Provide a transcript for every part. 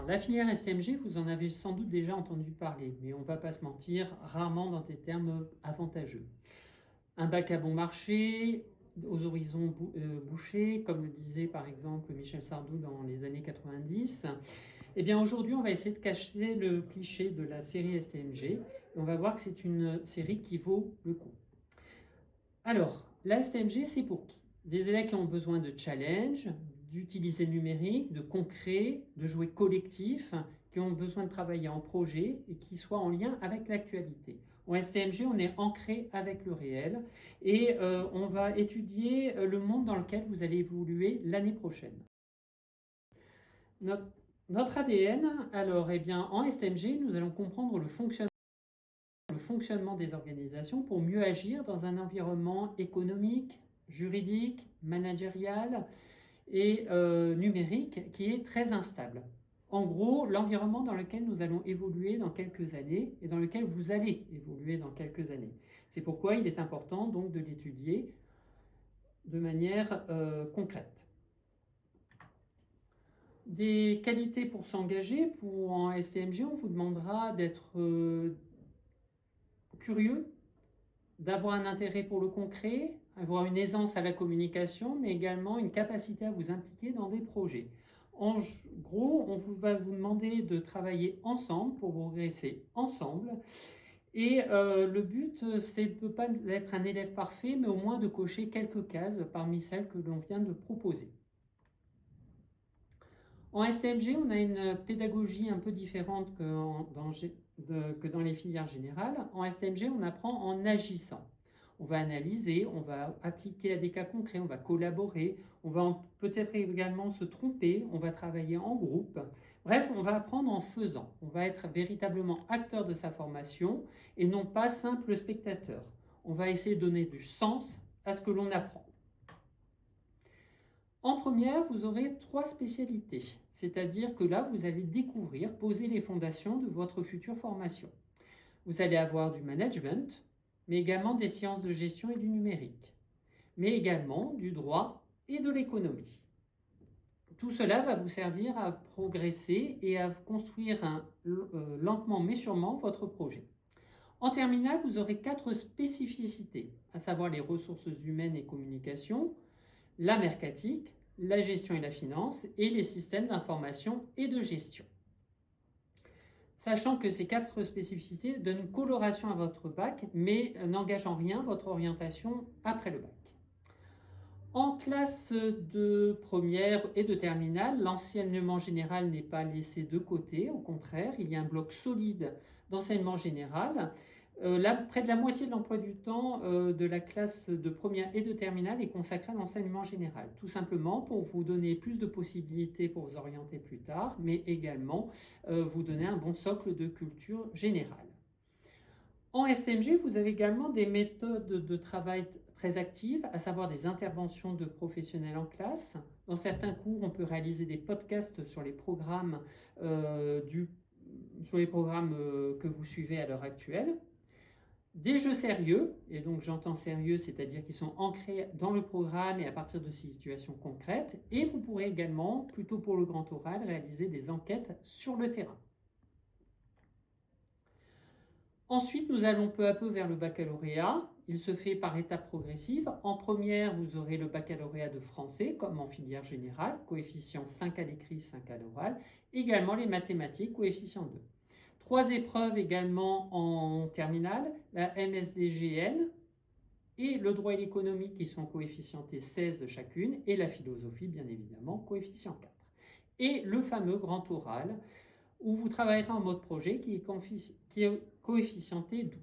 la filière STMG, vous en avez sans doute déjà entendu parler, mais on ne va pas se mentir, rarement dans des termes avantageux. Un bac à bon marché, aux horizons bouchés, comme le disait par exemple Michel Sardou dans les années 90. Eh bien aujourd'hui, on va essayer de cacher le cliché de la série STMG et on va voir que c'est une série qui vaut le coup. Alors, la STMG, c'est pour qui? Des élèves qui ont besoin de challenge, d'utiliser le numérique, de concret, de jouer collectif, qui ont besoin de travailler en projet et qui soient en lien avec l'actualité. En STMG, on est ancré avec le réel et on va étudier le monde dans lequel vous allez évoluer l'année prochaine. Notre ADN, alors, eh bien, en STMG, nous allons comprendre le fonctionnement des organisations pour mieux agir dans un environnement économique, juridique, managérial et numérique qui est très instable. En gros, l'environnement dans lequel nous allons évoluer dans quelques années et dans lequel vous allez évoluer dans quelques années. C'est pourquoi il est important donc de l'étudier de manière concrète. Des qualités pour s'engager en STMG, on vous demandera d'être curieux, d'avoir un intérêt pour le concret, avoir une aisance à la communication, mais également une capacité à vous impliquer dans des projets. En gros, va vous demander de travailler ensemble pour progresser ensemble. Et le but, c'est de ne pas être un élève parfait, mais au moins de cocher quelques cases parmi celles que l'on vient de proposer. En STMG, on a une pédagogie un peu différente que dans les filières générales. En STMG, on apprend en agissant. On va analyser, on va appliquer à des cas concrets, on va collaborer, on va peut-être également se tromper, on va travailler en groupe. Bref, on va apprendre en faisant. On va être véritablement acteur de sa formation et non pas simple spectateur. On va essayer de donner du sens à ce que l'on apprend. En première, vous aurez 3 spécialités, c'est-à-dire que là, vous allez découvrir, poser les fondations de votre future formation. Vous allez avoir du management, mais également des sciences de gestion et du numérique, mais également du droit et de l'économie. Tout cela va vous servir à progresser et à construire lentement mais sûrement votre projet. En terminale, vous aurez 4 spécificités, à savoir les ressources humaines et communication, la mercatique, la gestion et la finance et les systèmes d'information et de gestion. Sachant que ces 4 spécificités donnent une coloration à votre bac, mais n'engagent en rien votre orientation après le bac. En classe de première et de terminale, l'enseignement général n'est pas laissé de côté, au contraire, il y a un bloc solide d'enseignement général. Près de la moitié de l'emploi du temps de la classe de première et de terminale est consacré à l'enseignement général, tout simplement pour vous donner plus de possibilités pour vous orienter plus tard, mais également vous donner un bon socle de culture générale. En STMG, vous avez également des méthodes de travail très actives, à savoir des interventions de professionnels en classe. Dans certains cours, on peut réaliser des podcasts sur les programmes, que vous suivez à l'heure actuelle. Des jeux sérieux, et donc j'entends sérieux, c'est-à-dire qu'ils sont ancrés dans le programme et à partir de situations concrètes. Et vous pourrez également, plutôt pour le grand oral, réaliser des enquêtes sur le terrain. Ensuite, nous allons peu à peu vers le baccalauréat. Il se fait par étapes progressives. En première, vous aurez le baccalauréat de français, comme en filière générale, coefficient 5 à l'écrit, 5 à l'oral. Également les mathématiques, coefficient 2. 3 épreuves également en terminale, la MSDGN et le droit et l'économie qui sont coefficientés 16 chacune, et la philosophie, bien évidemment, coefficient 4. Et le fameux grand oral, où vous travaillerez en mode projet qui est coefficienté 12.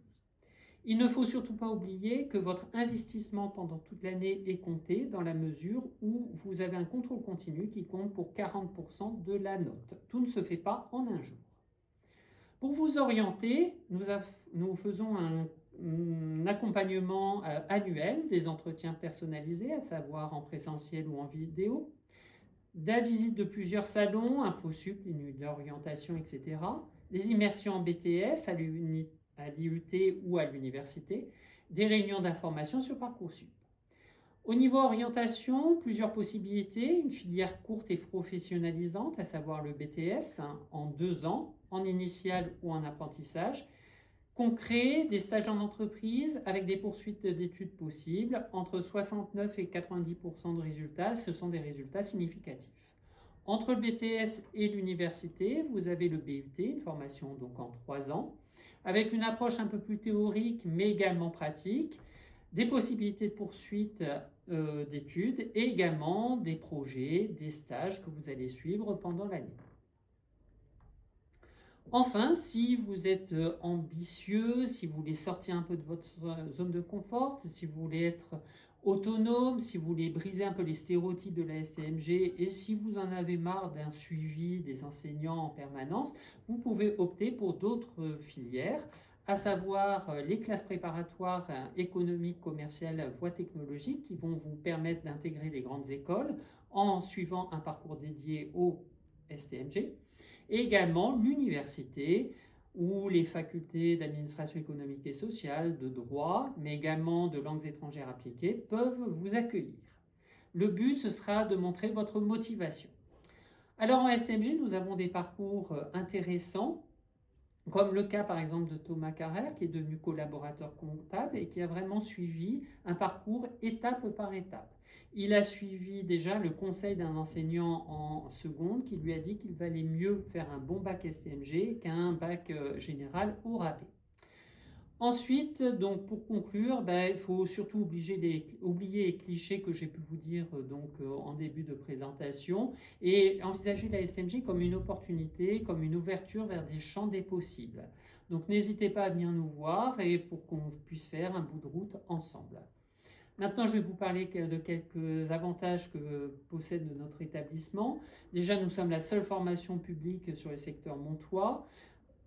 Il ne faut surtout pas oublier que votre investissement pendant toute l'année est compté dans la mesure où vous avez un contrôle continu qui compte pour 40% de la note. Tout ne se fait pas en un jour. Pour vous orienter, nous faisons un accompagnement annuel, des entretiens personnalisés, à savoir en présentiel ou en vidéo, la visite de plusieurs salons, InfoSup, les d'orientation, etc., des immersions en BTS à l'IUT ou à l'université, des réunions d'information sur Parcoursup. Au niveau orientation, plusieurs possibilités. Une filière courte et professionnalisante, à savoir le BTS, en 2 ans, en initial ou en apprentissage. Concret, des stages en entreprise avec des poursuites d'études possibles. Entre 69 et 90% de résultats, ce sont des résultats significatifs. Entre le BTS et l'université, vous avez le BUT, une formation donc en 3 ans, avec une approche un peu plus théorique mais également pratique, des possibilités de poursuite d'études et également des projets, des stages que vous allez suivre pendant l'année. Enfin, si vous êtes ambitieux, si vous voulez sortir un peu de votre zone de confort, si vous voulez être autonome, si vous voulez briser un peu les stéréotypes de la STMG et si vous en avez marre d'un suivi des enseignants en permanence, vous pouvez opter pour d'autres filières, à savoir les classes préparatoires économiques, commerciales, voies technologiques qui vont vous permettre d'intégrer des grandes écoles en suivant un parcours dédié au STMG. Et également l'université ou les facultés d'administration économique et sociale, de droit, mais également de langues étrangères appliquées peuvent vous accueillir. Le but, ce sera de montrer votre motivation. Alors en STMG, nous avons des parcours intéressants, comme le cas par exemple de Thomas Carrère, qui est devenu collaborateur comptable et qui a vraiment suivi un parcours étape par étape. Il a suivi déjà le conseil d'un enseignant en seconde qui lui a dit qu'il valait mieux faire un bon bac STMG qu'un bac général au rabais. Ensuite, donc pour conclure, il faut surtout oublier les clichés que j'ai pu vous dire en début de présentation et envisager la STMG comme une opportunité, comme une ouverture vers des champs des possibles. Donc n'hésitez pas à venir nous voir et pour qu'on puisse faire un bout de route ensemble. Maintenant, je vais vous parler de quelques avantages que possède notre établissement. Déjà, nous sommes la seule formation publique sur le secteur montois.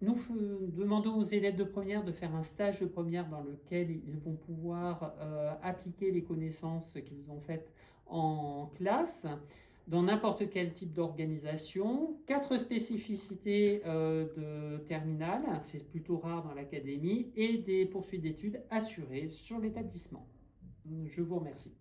Nous demandons aux élèves de première de faire un stage de première dans lequel ils vont pouvoir appliquer les connaissances qu'ils ont faites en classe dans n'importe quel type d'organisation. 4 spécificités de terminale, c'est plutôt rare dans l'académie, et des poursuites d'études assurées sur l'établissement. Je vous remercie.